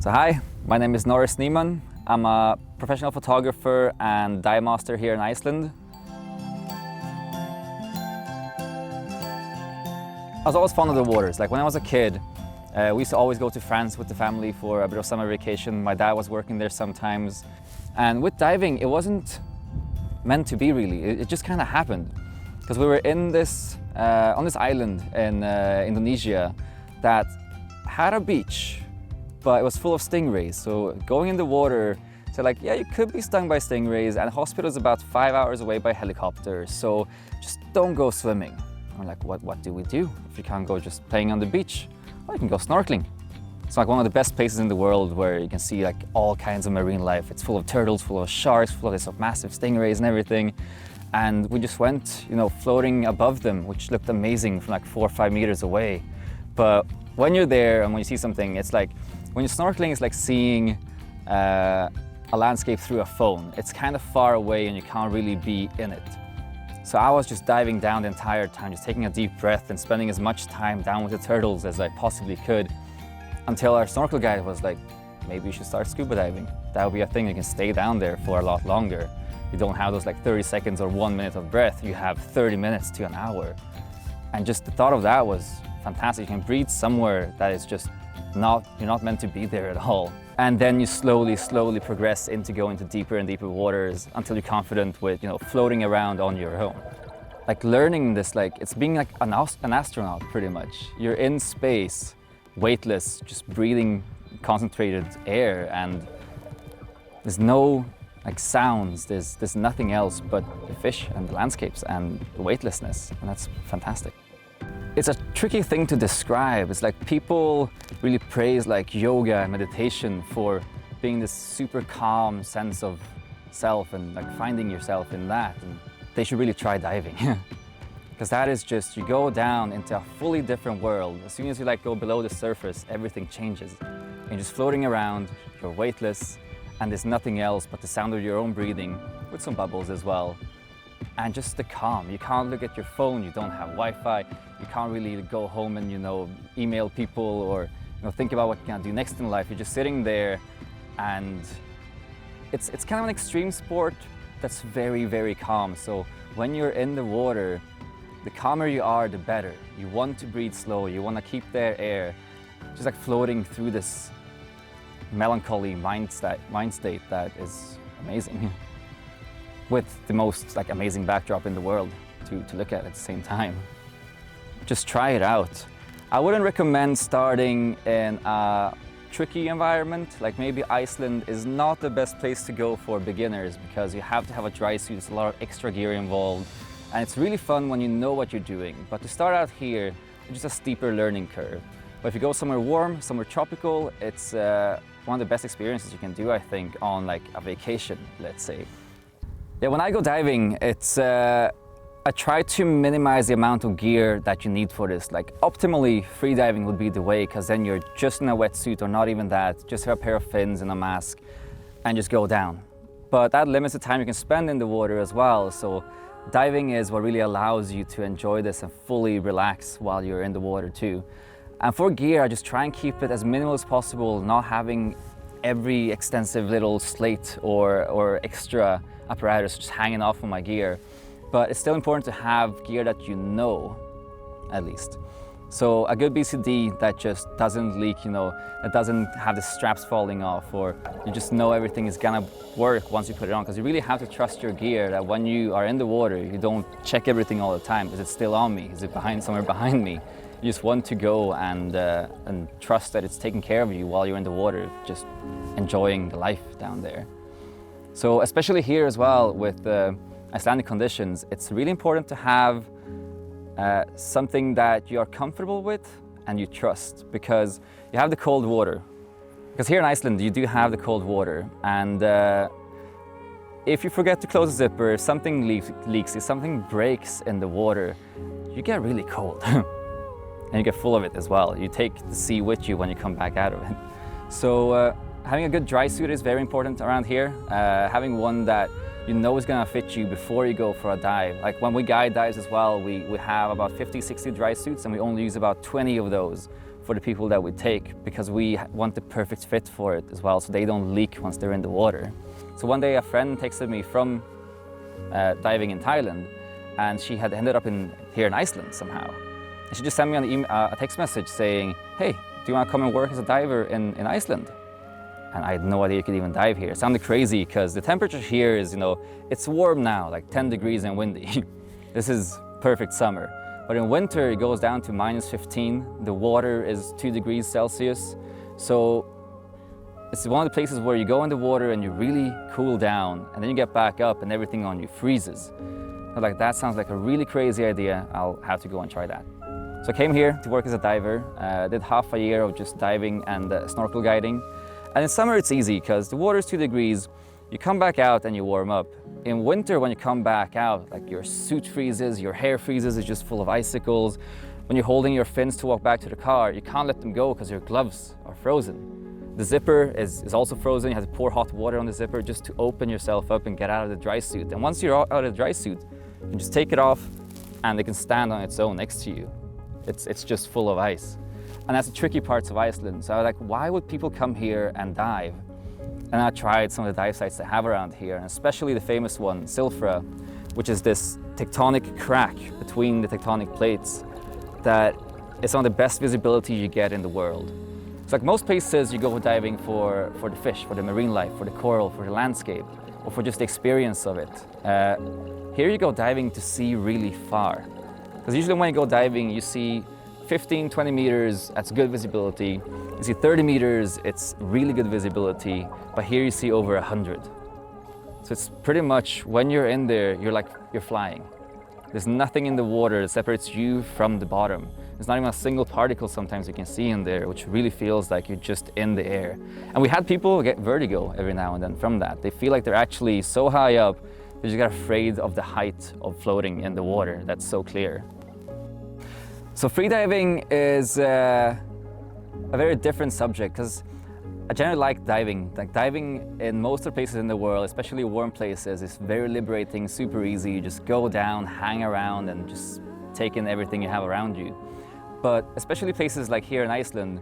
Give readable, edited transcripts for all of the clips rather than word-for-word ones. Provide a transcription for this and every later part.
So hi, my name is Norris Niman. I'm a professional photographer and divemaster here in Iceland. I was always fond of the waters. Like when I was a kid, we used to always go to France with the family for a bit of summer vacation. My dad was working there sometimes. And with diving, it wasn't meant to be really. It just kind of happened. Because we were in this, on this island in Indonesia that had a beach, but it was full of stingrays. So going in the water, so like, yeah, you could be stung by stingrays, and the hospital is about 5 hours away by helicopter. So just don't go swimming. I'm like, what do we do if you can't go just playing on the beach? Well, you can go snorkeling. It's like one of the best places in the world where you can see like all kinds of marine life. It's full of turtles, full of sharks, full of these massive stingrays and everything. And we just went, floating above them, which looked amazing from like 4 or 5 meters away. But when you're there and when you see something, it's like, when you're snorkeling, it's like seeing a landscape through a phone. It's kind of far away and you can't really be in it. So I was just diving down the entire time, just taking a deep breath and spending as much time down with the turtles as I possibly could, until our snorkel guide was like, maybe you should start scuba diving. That would be a thing, you can stay down there for a lot longer. You don't have those like 30 seconds or 1 minute of breath, you have 30 minutes to an hour. And just the thought of that was fantastic. You can breathe somewhere that is just you're not meant to be there at all. And then you slowly progress into going to deeper and deeper waters until you're confident with, floating around on your own. Like learning this, like it's being like an astronaut pretty much. You're in space, weightless, just breathing concentrated air, and there's no like sounds, there's nothing else but the fish and the landscapes and the weightlessness, and that's fantastic. It's a tricky thing to describe. It's like people really praise like yoga and meditation for being this super calm sense of self and like finding yourself in that. And they should really try diving. Because that is just, you go down into a fully different world. As soon as you like go below the surface, everything changes. You're just floating around, you're weightless, and there's nothing else but the sound of your own breathing, with some bubbles as well. And just the calm. You can't look at your phone, you don't have Wi-Fi, you can't really go home and email people or think about what you're gonna do next in life. You're just sitting there, and it's kind of an extreme sport that's very, very calm. So when you're in the water, the calmer you are, the better. You want to breathe slow, you want to keep that air, just like floating through this melancholy mind state that is amazing. With the most like amazing backdrop in the world to look at the same time. Just try it out. I wouldn't recommend starting in a tricky environment. Like maybe Iceland is not the best place to go for beginners because you have to have a Drysuit, there's a lot of extra gear involved, and it's really fun when you know what you're doing. But to start out here, it's just a steeper learning curve. But if you go somewhere warm, somewhere tropical, it's one of the best experiences you can do, I think, on like a vacation, let's say. Yeah, when I go diving, I try to minimize the amount of gear that you need for this. Like optimally, freediving would be the way, because then you're just in a wetsuit or not even that, just have a pair of fins and a mask and just go down. But that limits the time you can spend in the water as well. So diving is what really allows you to enjoy this and fully relax while you're in the water too. And for gear, I just try and keep it as minimal as possible, not having every extensive little slate or extra apparatus just hanging off of my gear. But it's still important to have gear that you know, at least. So a good BCD that just doesn't leak, that doesn't have the straps falling off, or you just know everything is gonna work once you put it on, because you really have to trust your gear that when you are in the water, you don't check everything all the time. Is it still on me? Is it somewhere behind me? You just want to go and trust that it's taking care of you while you're in the water, just enjoying the life down there. So especially here as well with the Icelandic conditions, it's really important to have something that you are comfortable with and you trust, because you have the cold water. Because here in Iceland you do have the cold water, and if you forget to close the zipper, if something leaks, if something breaks in the water, you get really cold. And you get full of it as well. You take the sea with you when you come back out of it. So having a good dry suit is very important around here. Having one that you know it's gonna fit you before you go for a dive. Like when we guide dives as well, we have about 50, 60 dry suits, and we only use about 20 of those for the people that we take, because we want the perfect fit for it as well, so they don't leak once they're in the water. So one day a friend texted me from diving in Thailand, and she had ended up here in Iceland somehow. And she just sent me a text message saying, hey, do you want to come and work as a diver in Iceland? And I had no idea you could even dive here. It sounded crazy because the temperature here is, it's warm now, like 10 degrees and windy. This is perfect summer. But in winter, it goes down to -15. The water is 2 degrees Celsius. So it's one of the places where you go in the water and you really cool down, and then you get back up and everything on you freezes. So like, that sounds like a really crazy idea. I'll have to go and try that. So I came here to work as a diver. Did half a year of just diving and snorkel guiding. And in summer it's easy because the water is 2 degrees, you come back out and you warm up. In winter, when you come back out, like your suit freezes, your hair freezes, it's just full of icicles. When you're holding your fins to walk back to the car, you can't let them go because your gloves are frozen. The zipper is also frozen. You have to pour hot water on the zipper just to open yourself up and get out of the dry suit. And once you're out of the dry suit, you can just take it off and it can stand on its own next to you. It's just full of ice. And that's the tricky parts of Iceland. So I was like, why would people come here and dive? And I tried some of the dive sites they have around here, and especially the famous one, Silfra, which is this tectonic crack between the tectonic plates that is some of the best visibility you get in the world. It's like most places you go diving for the fish, for the marine life, for the coral, for the landscape, or for just the experience of it. Here you go diving to see really far. Because usually when you go diving, you see 15, 20 meters, that's good visibility. You see 30 meters, it's really good visibility, but here you see over 100. So it's pretty much, when you're in there, you're flying. There's nothing in the water that separates you from the bottom. There's not even a single particle sometimes you can see in there, which really feels like you're just in the air. And we had people get vertigo every now and then from that. They feel like they're actually so high up, they just get afraid of the height of floating in the water that's so clear. So freediving is a very different subject, because I generally like diving. Like diving in most of the places in the world, especially warm places, is very liberating, super easy. You just go down, hang around, and just take in everything you have around you. But especially places like here in Iceland,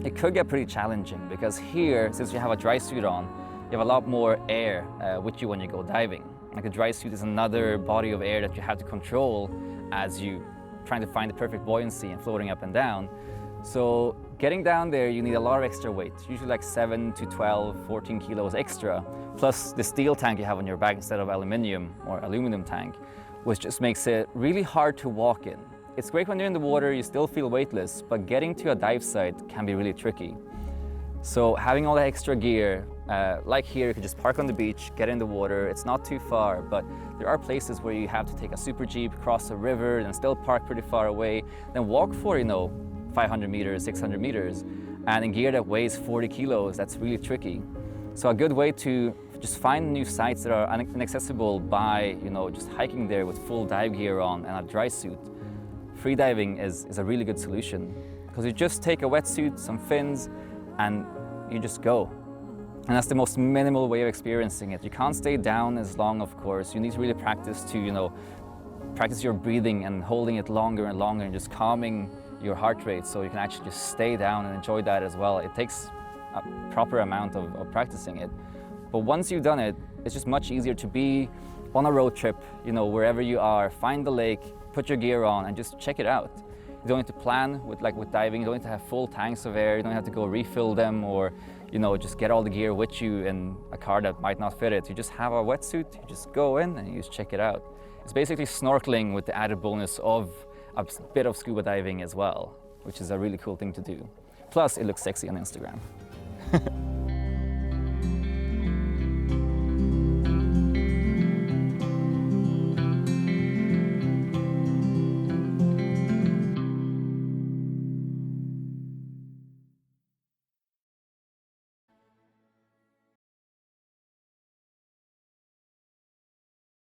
it could get pretty challenging, because here, since you have a dry suit on, you have a lot more air with you when you go diving. Like a dry suit is another body of air that you have to control as you trying to find the perfect buoyancy and floating up and down. So getting down there, you need a lot of extra weight, usually like 7 to 12, 14 kilos extra, plus the steel tank you have on your back instead of aluminum tank, which just makes it really hard to walk in. It's great when you're in the water, you still feel weightless, but getting to a dive site can be really tricky. So having all the extra gear, like here, you can just park on the beach, get in the water. It's not too far, but there are places where you have to take a super jeep, cross a river, and still park pretty far away, then walk for, 500 meters, 600 meters, and in gear that weighs 40 kilos, that's really tricky. So a good way to just find new sites that are inaccessible by, just hiking there with full dive gear on and a dry suit. Freediving is a really good solution, because you just take a wetsuit, some fins, and you just go. And that's the most minimal way of experiencing it. You can't stay down as long, of course. You need to really practice to, practice your breathing and holding it longer and longer and just calming your heart rate so you can actually just stay down and enjoy that as well. It takes a proper amount of practicing it. But once you've done it, it's just much easier to be on a road trip, wherever you are, find the lake, put your gear on and just check it out. You don't need to plan with diving, you don't need to have full tanks of air, you don't have to go refill them or just get all the gear with you in a car that might not fit it. You just have a wetsuit, you just go in and you just check it out. It's basically snorkeling with the added bonus of a bit of scuba diving as well, which is a really cool thing to do. Plus, it looks sexy on Instagram.